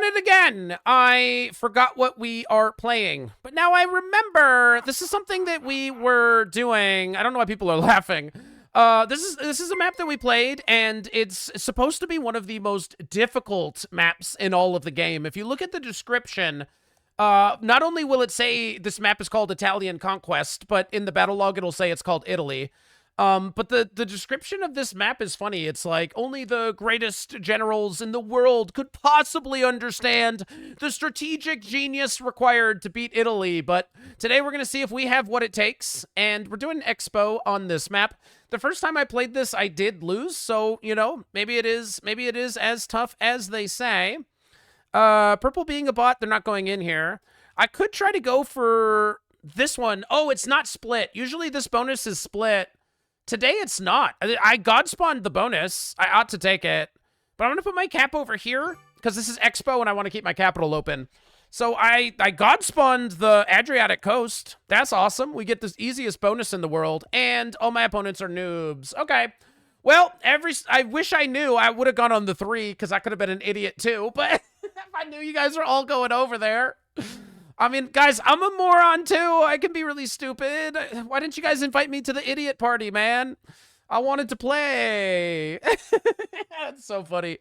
done it again. I forgot what we are playing, but now I remember. This is something that we were doing. I don't know why people are laughing. This is a map that we played, and it's supposed to be one of the most difficult maps in all of the game. If you look at the description, not only will it say this map is called Italian Conquest, but in the battle log it'll say it's called Italy. But the description of this map is funny. It's like, only the greatest generals in the world could possibly understand the strategic genius required to beat Italy. But today we're going to see if we have what it takes, and we're doing an expo on this map. The first time I played this, I did lose, so, you know, maybe it is as tough as they say. Purple being a bot, they're not going in here. I could try to go for this one. Oh, it's not split. Usually this bonus is split. Today, it's not. I God spawned the bonus. I ought to take it. But I'm going to put my cap over here because this is Expo and I want to keep my capital open. So I God spawned the Adriatic coast. That's awesome. We get the easiest bonus in the world. And all my opponents are noobs. Okay. Well, I wish I knew. I would have gone on the 3 because I could have been an idiot too. But if I knew you guys are all going over there... I mean, guys, I'm a moron, too. I can be really stupid. Why didn't you guys invite me to the idiot party, man? I wanted to play. That's so funny.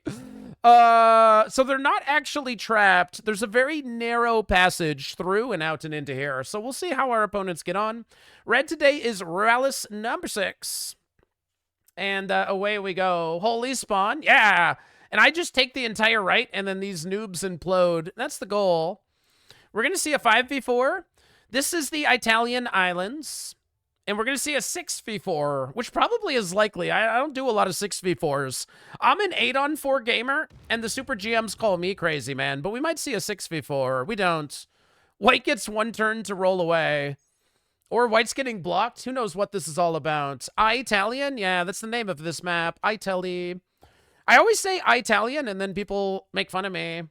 So they're not actually trapped. There's a very narrow passage through and out and into here. So we'll see how our opponents get on. Red today is Rallis number 6. And away we go. Holy spawn. Yeah. And I just take the entire right, and then these noobs implode. That's the goal. We're going to see a 5v4. This is the Italian Islands. And we're going to see a 6v4, which probably is likely. I don't do a lot of 6v4s. I'm an 8-on-4 gamer, and the Super GMs call me crazy, man. But we might see a 6v4. We don't. White gets 1 turn to roll away. Or White's getting blocked. Who knows what this is all about? Italian? Yeah, that's the name of this map. Italy. I always say Italian, and then people make fun of me.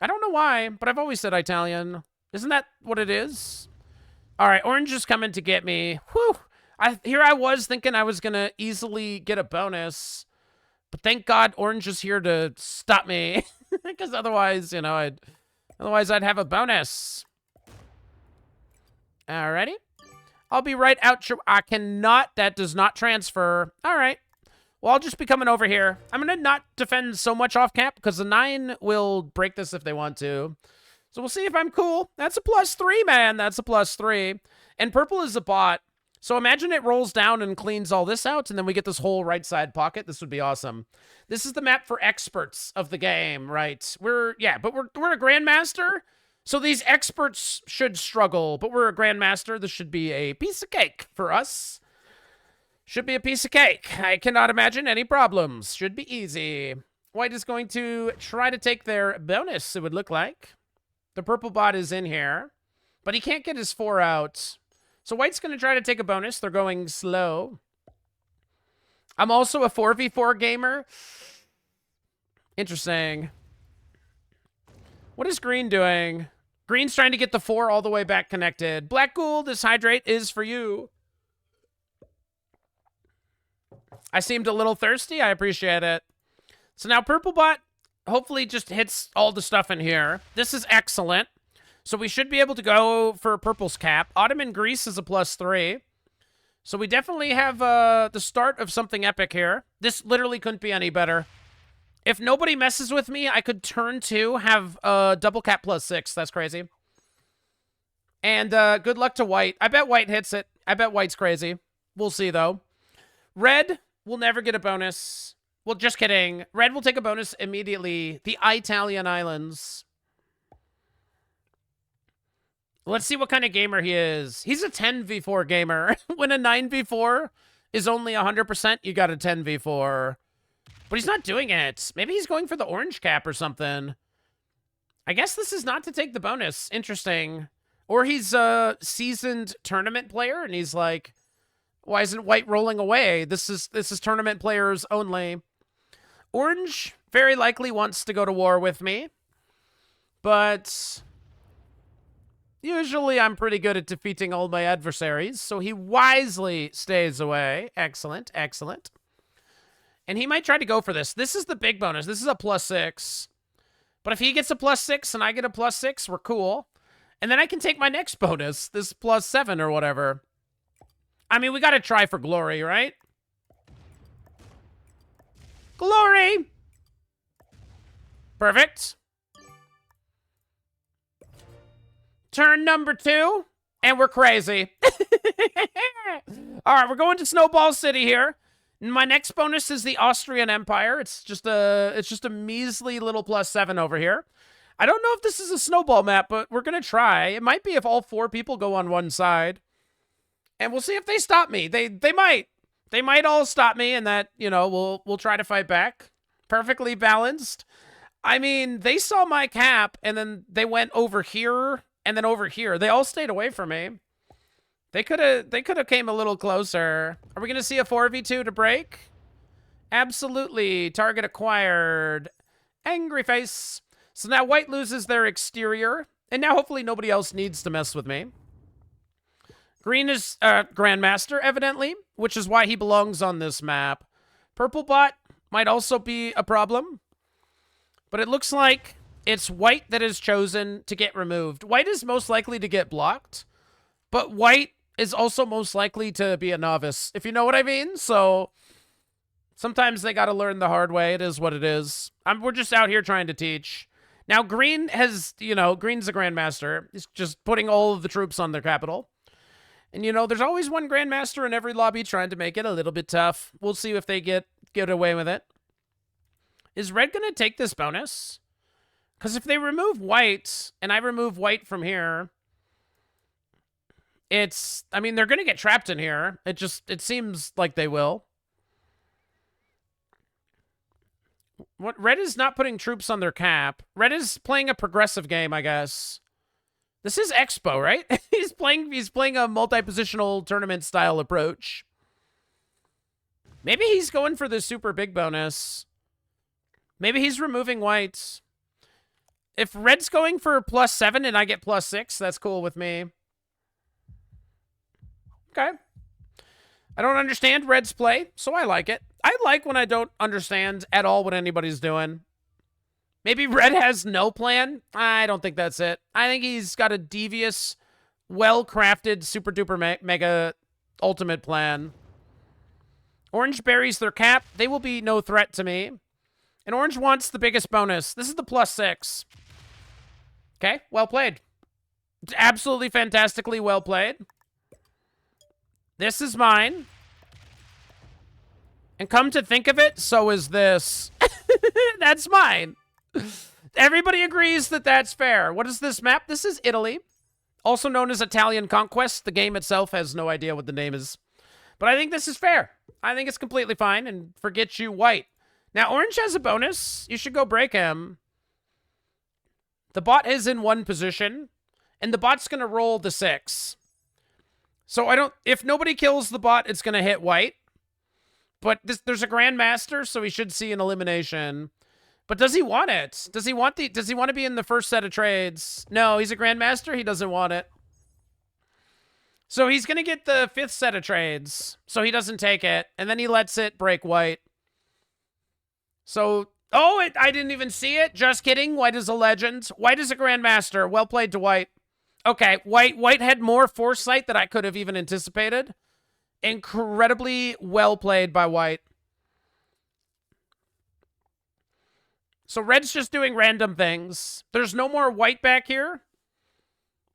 I don't know why, but I've always said Italian. Isn't that what it is? All right, Orange is coming to get me. Whew. Here I was thinking I was going to easily get a bonus. But thank God Orange is here to stop me. Because otherwise, you know, I'd have a bonus. Alrighty. I'll be right out. I cannot. That does not transfer. All right. Well, I'll just be coming over here. I'm going to not defend so much off cap because the 9 will break this if they want to. So we'll see if I'm cool. That's a +3, man. That's a +3. And purple is a bot. So imagine it rolls down and cleans all this out, and then we get this whole right side pocket. This would be awesome. This is the map for experts of the game, right? We're a grandmaster. So these experts should struggle, but we're a grandmaster. This should be a piece of cake for us. Should be a piece of cake. I cannot imagine any problems. Should be easy. White is going to try to take their bonus, it would look like. The purple bot is in here, but he can't get his 4 out. So White's going to try to take a bonus. They're going slow. I'm also a 4v4 gamer. Interesting. What is Green doing? Green's trying to get the 4 all the way back connected. Black Ghoul, this hydrate is for you. I seemed a little thirsty. I appreciate it. So now purple bot hopefully just hits all the stuff in here. This is excellent. So we should be able to go for purple's cap. Ottoman Greece is a +3. So we definitely have the start of something epic here. This literally couldn't be any better. If nobody messes with me, I could turn 2, have double cap +6. That's crazy. And good luck to White. I bet White hits it. I bet White's crazy. We'll see, though. Red will never get a bonus. Well, just kidding. Red will take a bonus immediately. The Italian Islands. Let's see what kind of gamer he is. He's a 10v4 gamer. When a 9v4 is only 100%, you got a 10v4. But he's not doing it. Maybe he's going for the orange cap or something. I guess this is not to take the bonus. Interesting. Or he's a seasoned tournament player, and he's like, why isn't White rolling away? This is tournament players only. Orange very likely wants to go to war with me. But usually I'm pretty good at defeating all my adversaries, so he wisely stays away. Excellent, excellent. And he might try to go for this. This is the big bonus. This is a +6. But if he gets a +6 and I get a +6, we're cool. And then I can take my next bonus, this +7 or whatever. I mean, we gotta try for glory, right? Glory! Perfect. Turn number 2, and we're crazy. All right, we're going to Snowball City here. My next bonus is the Austrian Empire. It's just a measly little +7 over here. I don't know if this is a snowball map, but we're gonna try. It might be if all 4 people go on one side. And we'll see if they stop me. They might. They might all stop me, and that, you know, we'll try to fight back. Perfectly balanced. I mean, they saw my cap, and then they went over here, and then over here. They all stayed away from me. They could have came a little closer. Are we gonna see a 4v2 to break? Absolutely. Target acquired. Angry face. So now white loses their exterior, and now hopefully nobody else needs to mess with me. Green is Grandmaster, evidently, which is why he belongs on this map. Purple bot might also be a problem, but it looks like it's white that is chosen to get removed. White is most likely to get blocked, but white is also most likely to be a novice, if you know what I mean. So sometimes they got to learn the hard way. It is what it is. We're just out here trying to teach. Now, green has, you know, green's a Grandmaster. He's just putting all of the troops on their capital. And, you know, there's always one Grandmaster in every lobby trying to make it a little bit tough. We'll see if they get away with it. Is red going to take this bonus? Because if they remove white, and I remove white from here, I mean, they're going to get trapped in here. It seems like they will. What, red is not putting troops on their cap. Red is playing a progressive game, I guess. This is Expo, right? he's playing a multi-positional tournament style approach. Maybe he's going for the super big bonus. Maybe he's removing whites. If red's going for +7 and I get +6, that's cool with me. Okay. I don't understand red's play, so I like it. I like when I don't understand at all what anybody's doing. Maybe red has no plan? I don't think that's it. I think he's got a devious, well-crafted, super-duper mega ultimate plan. Orange buries their cap. They will be no threat to me. And orange wants the biggest bonus. This is the +6. Okay, well played. Absolutely fantastically well played. This is mine. And come to think of it, so is this. That's mine. Everybody agrees that that's fair. What is this map? This is Italy, also known as Italian Conquest. The game itself has no idea what the name is. But I think this is fair. I think it's completely fine, and forget you, white. Now, orange has a bonus. You should go break him. The bot is in one position, and the bot's going to roll the 6. So if nobody kills the bot, it's going to hit white. But there's a Grandmaster, so he should see an elimination. But does he want it? Does he want to be in the first set of trades? No, he's a Grandmaster. He doesn't want it. So he's going to get the 5th set of trades. So he doesn't take it. And then he lets it break white. So, I didn't even see it. Just kidding. White is a legend. White is a Grandmaster. Well played to white. Okay, white had more foresight than I could have even anticipated. Incredibly well played by white. So red's just doing random things. There's no more white back here.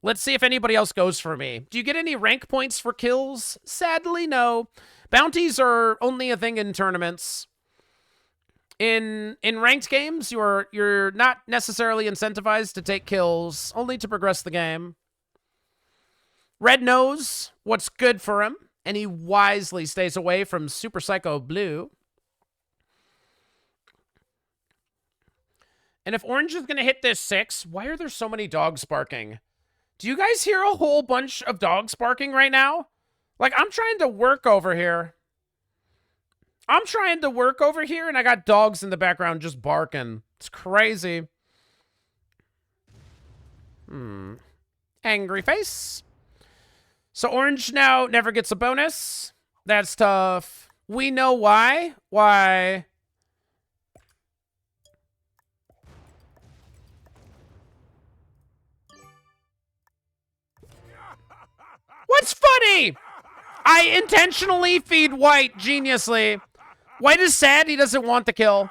Let's see if anybody else goes for me. Do you get any rank points for kills? Sadly, no. Bounties are only a thing in tournaments. In ranked games, you're not necessarily incentivized to take kills, only to progress the game. Red knows what's good for him, and he wisely stays away from Super Psycho Blue. And if orange is going to hit this 6, why are there so many dogs barking? Do you guys hear a whole bunch of dogs barking right now? Like, I'm trying to work over here. And I got dogs in the background just barking. It's crazy. Angry face. So orange now never gets a bonus. That's tough. We know why. Why? funny. I intentionally feed White geniusly. White is sad. He doesn't want the kill.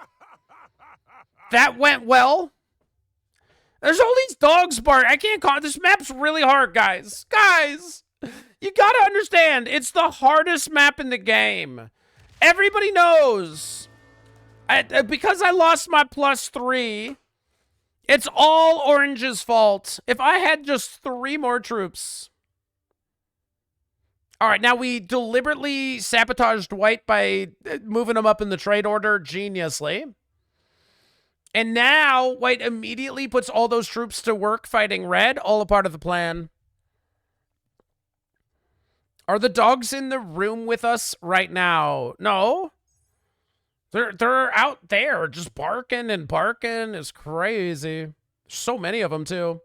That went well. There's all these dogs bark. I can't call it. This map's really hard, guys. Guys, you gotta understand. It's the hardest map in the game. Everybody knows. Because I lost my +3, it's all Orange's fault. If I had just 3 more troops. All right, now we deliberately sabotaged White by moving him up in the trade order geniusly. And now White immediately puts all those troops to work fighting Red, all a part of the plan. Are the dogs in the room with us right now? No. They're out there just barking and barking. It's crazy. So many of them, too.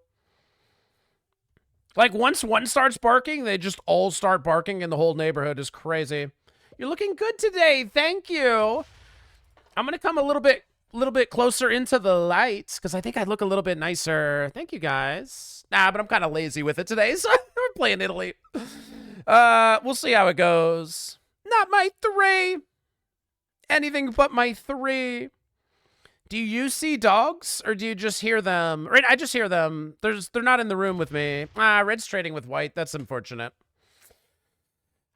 Like, once one starts barking, they just all start barking, and the whole neighborhood is crazy. You're looking good today. Thank you. I'm going to come a little bit closer into the light, because I think I look a little bit nicer. Thank you, guys. Nah, but I'm kind of lazy with it today, so we're playing Italy. We'll see how it goes. Not my 3. Anything but my 3. Do you see dogs, or do you just hear them? Right, I just hear them. They're not in the room with me. Red's trading with White. That's unfortunate.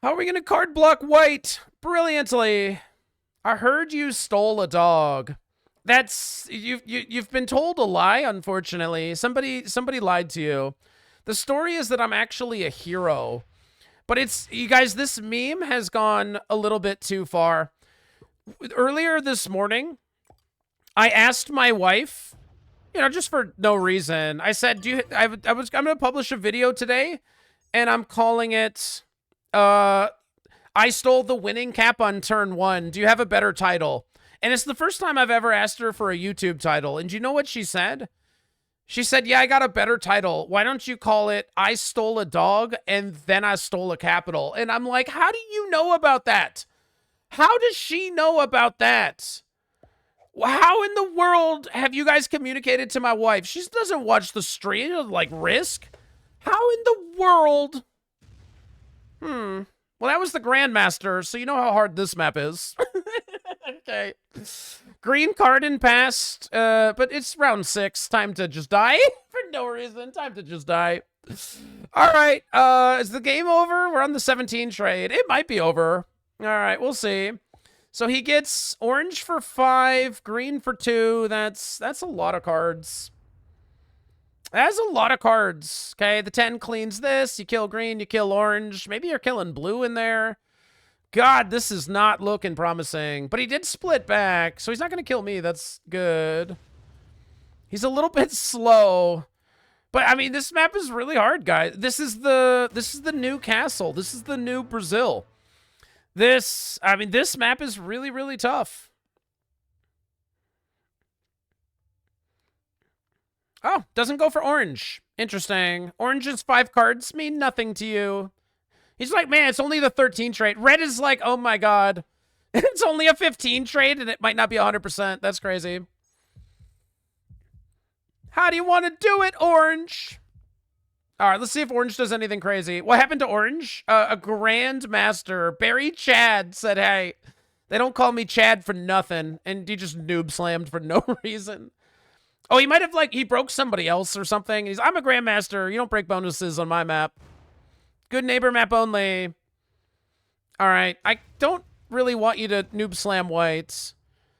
How are we going to card block White? Brilliantly. I heard you stole a dog. That's you've been told a lie, unfortunately. Somebody lied to you. The story is that I'm actually a hero. But it's, you guys, this meme has gone a little bit too far. Earlier this morning, I asked my wife, just for no reason. I said, I'm going to publish a video today, and I'm calling it, I stole the winning cap on turn 1. Do you have a better title? And it's the first time I've ever asked her for a YouTube title. And do you know what she said? She said, yeah, I got a better title. Why don't you call it, I stole a dog, and then I stole a capital? And I'm like, how do you know about that? How does she know about that? How in the world have you guys communicated to my wife? She doesn't watch the stream, like Risk. How in the world? Well, that was the Grandmaster, so you know how hard this map is. Okay. Green card in passed, but it's round 6. Time to just die for no reason. Time to just die. All right. Is the game over? We're on the 17 trade. It might be over. All right, we'll see. So he gets orange for 5, green for 2. That's a lot of cards. That's a lot of cards. Okay, the 10 cleans this. You kill green, you kill orange. Maybe you're killing blue in there. God, this is not looking promising. But he did split back, so he's not going to kill me. That's good. He's a little bit slow. But, I mean, this map is really hard, guys. This is the new castle. This is the new Brazil. This map is really, really tough. Oh, doesn't go for orange. Interesting. Orange's 5 cards mean nothing to you. He's like, man, it's only the 13 trade. Red is like, oh my God. It's only a 15 trade and it might not be 100%. That's crazy. How do you want to do it, Orange? All right, let's see if Orange does anything crazy. What happened to Orange? A Grandmaster, Barry Chad, said, hey, they don't call me Chad for nothing. And he just noob slammed for no reason. Oh, he might have, he broke somebody else or something. He's, I'm a Grandmaster. You don't break bonuses on my map. Good neighbor map only. All right, I don't really want you to noob slam White.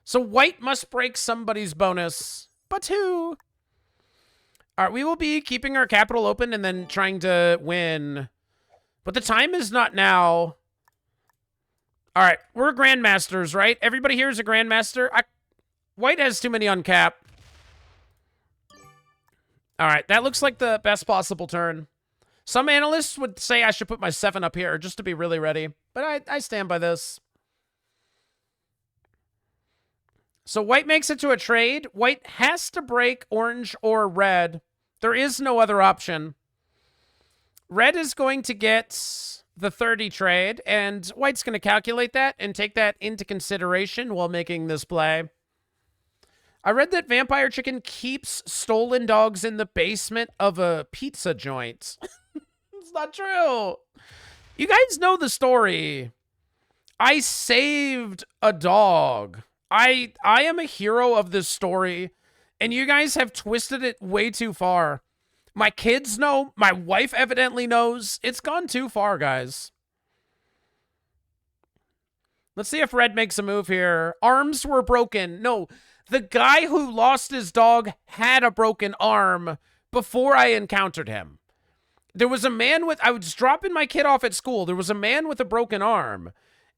So White must break somebody's bonus. But who? All right, we will be keeping our capital open and then trying to win. But the time is not now. All right, we're Grandmasters, right? Everybody here is a Grandmaster. White has too many on cap. All right, that looks like the best possible turn. Some analysts would say I should put my 7 up here just to be really ready. But I stand by this. So White makes it to a trade. White has to break orange or red. There is no other option. Red is going to get the 30 trade, and White's going to calculate that and take that into consideration while making this play. I read that vampirechicken keeps stolen dogs in the basement of a pizza joint. It's not true. You guys know the story. I saved a dog. I am a hero of this story, and you guys have twisted it way too far. My kids know. My wife evidently knows. It's gone too far, guys. Let's see if Red makes a move here. Arms were broken. No, the guy who lost his dog had a broken arm before I encountered him. There was a man with... I was dropping my kid off at school. There was a man with a broken arm.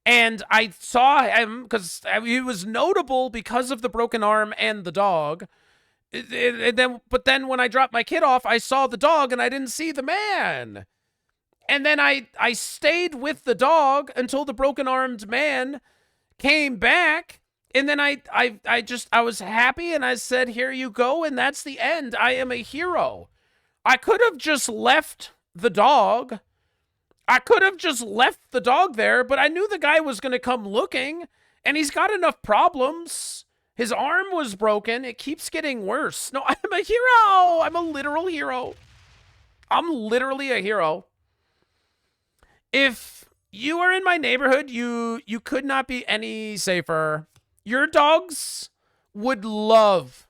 And I saw him because he was notable because of the broken arm and the dog. But then when I dropped my kid off, I saw the dog and I didn't see the man. And then I stayed with the dog until the broken-armed man came back. And then I was happy and I said, here you go. And that's the end. I am a hero. I could have just left the dog. I could have just left the dog there, but I knew the guy was going to come looking, and he's got enough problems. His arm was broken. It keeps getting worse. No, I'm a hero. I'm a literal hero. I'm literally a hero. If you are in my neighborhood, you could not be any safer. Your dogs would love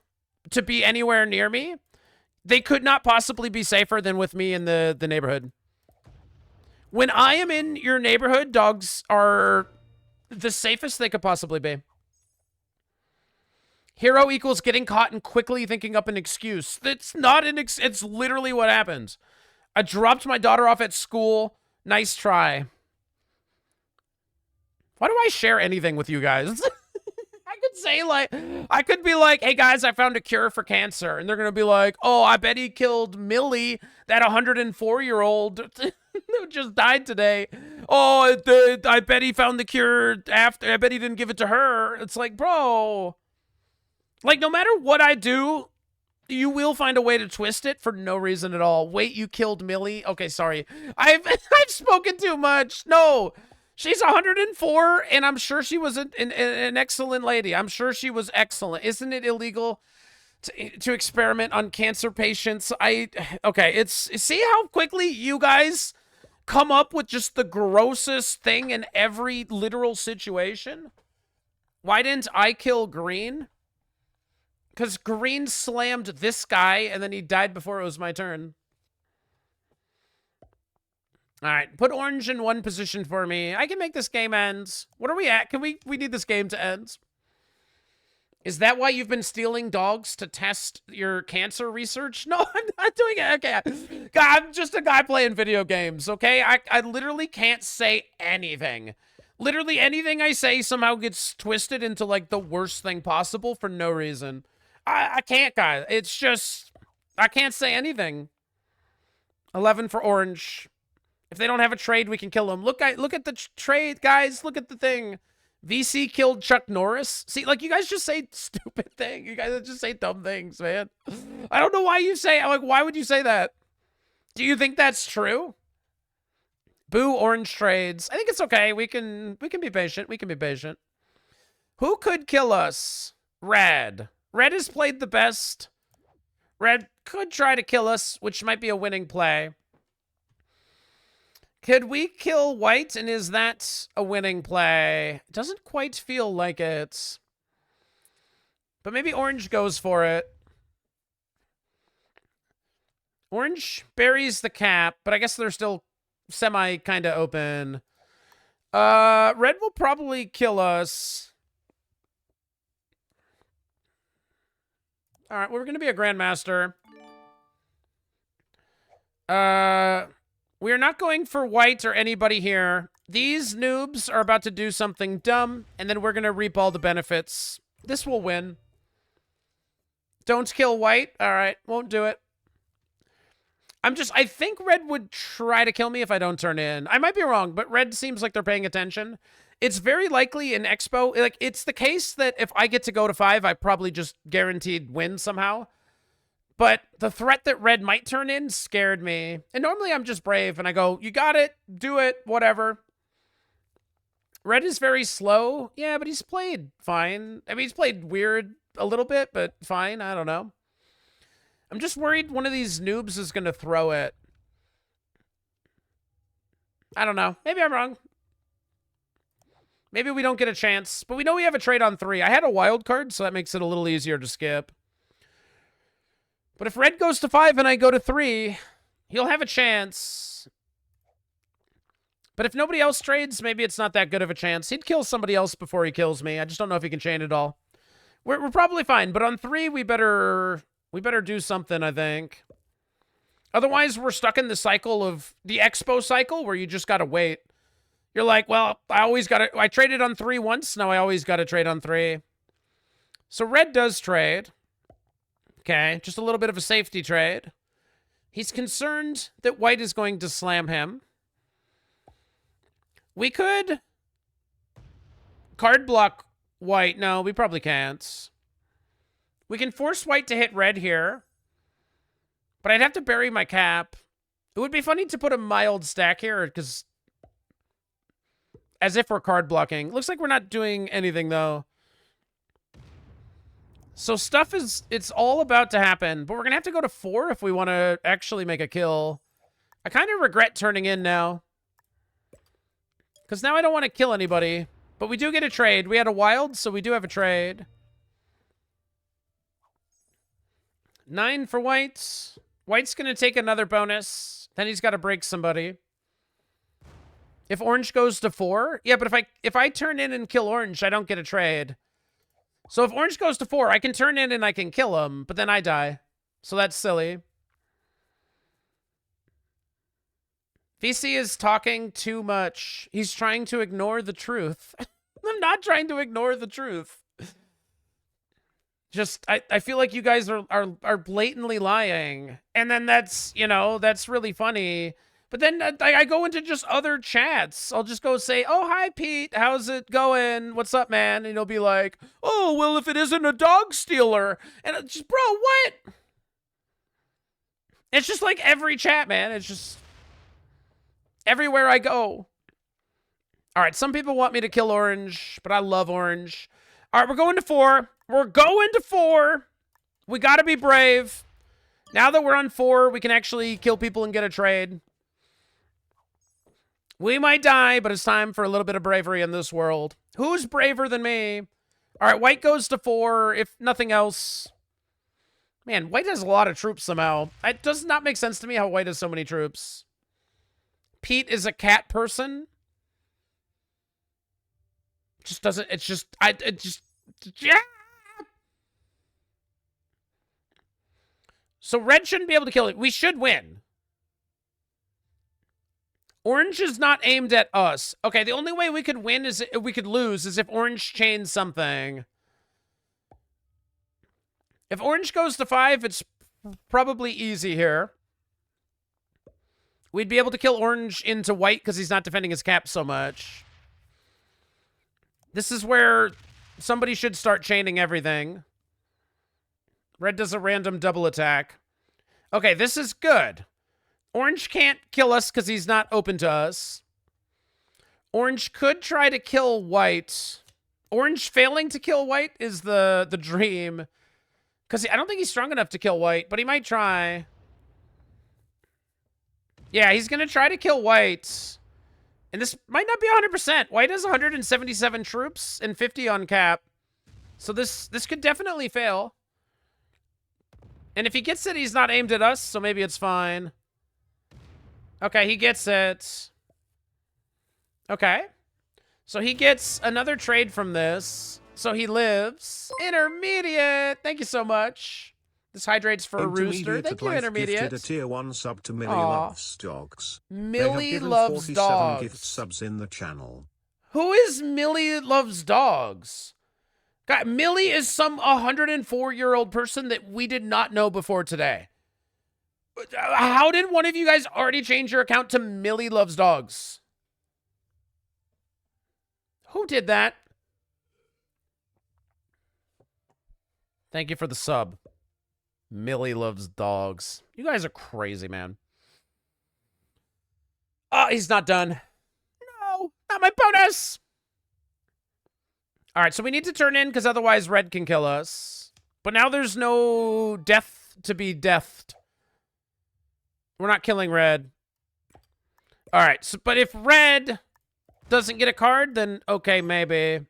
to be anywhere near me. They could not possibly be safer than with me in the neighborhood. When I am in your neighborhood, dogs are the safest they could possibly be. Hero equals getting caught and quickly thinking up an excuse. It's not an it's literally what happened. I dropped my daughter off at school. Nice try. Why do I share anything with you guys? I could be like, hey guys, I found a cure for cancer. And they're going to be like, oh, I bet he killed Millie, that 104-year-old who just died today. Oh, I bet he found the cure after. I bet he didn't give it to her. It's like, bro. Like, no matter what I do, you will find a way to twist it for no reason at all. Wait, you killed Millie? Okay, sorry. I've spoken too much. No. She's 104, and I'm sure she was an excellent lady. I'm sure she was excellent. Isn't it illegal to experiment on cancer patients? Okay, see how quickly you guys come up with just the grossest thing in every literal situation? Why didn't I kill Green? Because Green slammed this guy, and then he died before it was my turn. All right, put Orange in one position for me. I can make this game end. What are we at? We need this game to end. Is that why you've been stealing dogs to test your cancer research? No, I'm not doing it. Okay, I'm just a guy playing video games, okay? I literally can't say anything. Literally anything I say somehow gets twisted into, like, the worst thing possible for no reason. I can't, guys. It's just, I can't say anything. 11 for Orange. If they don't have a trade, we can kill them. Look at the trade, guys. Look at the thing. VC killed Chuck Norris. See, like, you guys just say stupid things. You guys just say dumb things, man. I don't know why you say, like, why would you say that? Do you think that's true? Boo, Orange trades. I think it's okay. We can be patient. We can be patient. Who could kill us? Red. Red has played the best. Red could try to kill us, which might be a winning play. Could we kill White, and is that a winning play? Doesn't quite feel like it. But maybe Orange goes for it. Orange buries the cap, but I guess they're still semi kind of open. Red will probably kill us. All right, we're going to be a Grandmaster. We are not going for White or anybody here. These noobs are about to do something dumb, and then we're going to reap all the benefits. This will win. Don't kill White. All right, won't do it. I think Red would try to kill me if I don't turn in. I might be wrong, but Red seems like they're paying attention. It's very likely in Expo, like, it's the case that if I get to go to 5, I probably just guaranteed win somehow. But the threat that Red might turn in scared me. And normally I'm just brave, and I go, you got it, do it, whatever. Red is very slow. Yeah, but he's played fine. I mean, he's played weird a little bit, but fine, I don't know. I'm just worried one of these noobs is going to throw it. I don't know. Maybe I'm wrong. Maybe we don't get a chance. But we know we have a trade on 3. I had a wild card, so that makes it a little easier to skip. But if red goes to 5 and I go to 3, he'll have a chance. But if nobody else trades, maybe it's not that good of a chance. He'd kill somebody else before he kills me. I just don't know if he can chain it all. We're probably fine. But on 3, we better do something, I think. Otherwise, we're stuck in the cycle of the expo cycle where you just got to wait. You're like, well, I traded on 3 once. Now I always got to trade on 3. So red does trade. Okay, just a little bit of a safety trade. He's concerned that white is going to slam him. We could card block white. No, we probably can't. We can force white to hit red here. But I'd have to bury my cap. It would be funny to put a mild stack here, because as if we're card blocking. Looks like we're not doing anything, though. So stuff is, it's all about to happen. But we're going to have to go to 4 if we want to actually make a kill. I kind of regret turning in now. Because now I don't want to kill anybody. But we do get a trade. We had a wild, so we do have a trade. 9 for white. White's going to take another bonus. Then he's got to break somebody. If orange goes to 4. Yeah, but if I turn in and kill orange, I don't get a trade. So if orange goes to 4, I can turn in and I can kill him. But then I die. So that's silly. VC is talking too much. He's trying to ignore the truth. I'm not trying to ignore the truth. Just, I feel like you guys are blatantly lying. And then that's, you know, that's really funny. But then I go into just other chats. I'll just go say, oh, hi, Pete. How's it going? What's up, man? And he'll be like, oh, well, if it isn't a dog stealer. And it's just, bro, what? It's just like every chat, man. It's just everywhere I go. All right, some people want me to kill orange, but I love orange. All right, we're going to 4. We're going to 4. We got to be brave. Now that we're on 4, we can actually kill people and get a trade. We might die, but it's time for a little bit of bravery in this world. Who's braver than me? All right, white goes to 4, if nothing else. Man, white has a lot of troops somehow. It does not make sense to me how white has so many troops. Pete is a cat person. Just doesn't, it's just, yeah. So red shouldn't be able to kill it. We should win. Orange is not aimed at us. Okay, the only way we could win is, we could lose, is if orange chains something. If orange goes to 5, it's probably easy here. We'd be able to kill orange into white because he's not defending his cap so much. This is where somebody should start chaining everything. Red does a random double attack. Okay, this is good. Orange can't kill us because he's not open to us. Orange could try to kill white. Orange failing to kill white is the dream. Because I don't think he's strong enough to kill white, but he might try. Yeah, he's going to try to kill white. And this might not be 100%. White has 177 troops and 50 on cap. So this could definitely fail. And if he gets it, he's not aimed at us, so maybe it's fine. Okay, he gets it. Okay. So he gets another trade from this. So he lives. Intermediate. Thank you so much. This hydrates for a rooster. Thank you, Intermediate. Gifted a tier 1 sub to Millie Loves Dogs. Millie Loves Dogs. Gift subs in the channel. Who is Millie Loves Dogs? God, Millie is some 104-year-old person that we did not know before today. How did one of you guys already change your account to Millie Loves Dogs? Who did that? Thank you for the sub. Millie Loves Dogs. You guys are crazy, man. Oh, he's not done. No, not my bonus. All right, so we need to turn in because otherwise red can kill us. But now there's no death to be deathed. We're not killing red. All right, so, but if red doesn't get a card, then okay, maybe.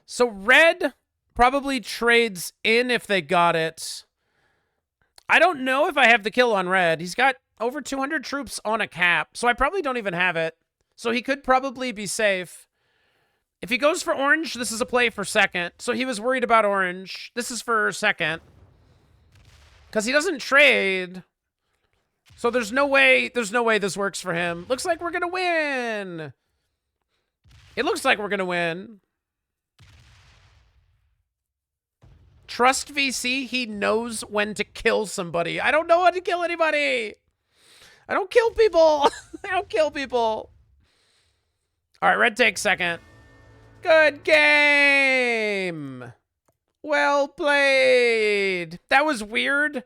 So red probably trades in if they got it. I don't know if I have the kill on red. He's got over 200 troops on a cap, so I probably don't even have it. So he could probably be safe. If he goes for orange, this is a play for second. So he was worried about orange. This is for second. Because he doesn't trade. So there's no way this works for him. Looks like we're going to win. It looks like we're going to win. Trust VC, he knows when to kill somebody. I don't know how to kill anybody. I don't kill people. I don't kill people. All right, red takes second. Good game. Well played. That was weird.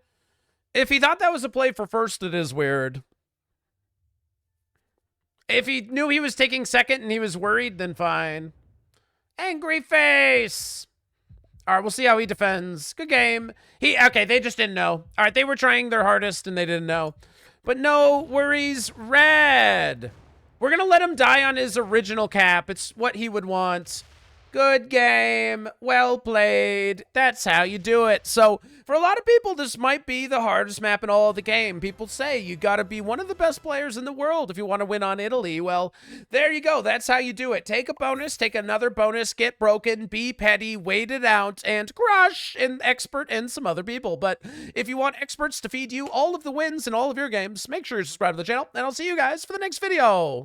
If he thought that was a play for first, it is weird. If he knew he was taking second and he was worried, then fine. Angry face. All right, we'll see how he defends. Good game. Okay, they just didn't know. All right, they were trying their hardest and they didn't know. But no worries, red. We're going to let him die on his original cap. It's what he would want. Good game. Well played. That's how you do it. So, for a lot of people, this might be the hardest map in all of the game. People say you got to be one of the best players in the world if you want to win on Italy. Well, there you go. That's how you do it. Take a bonus, take another bonus, get broken, be petty, wait it out, and crush an expert and some other people. But if you want experts to feed you all of the wins in all of your games, make sure you subscribe to the channel, and I'll see you guys for the next video.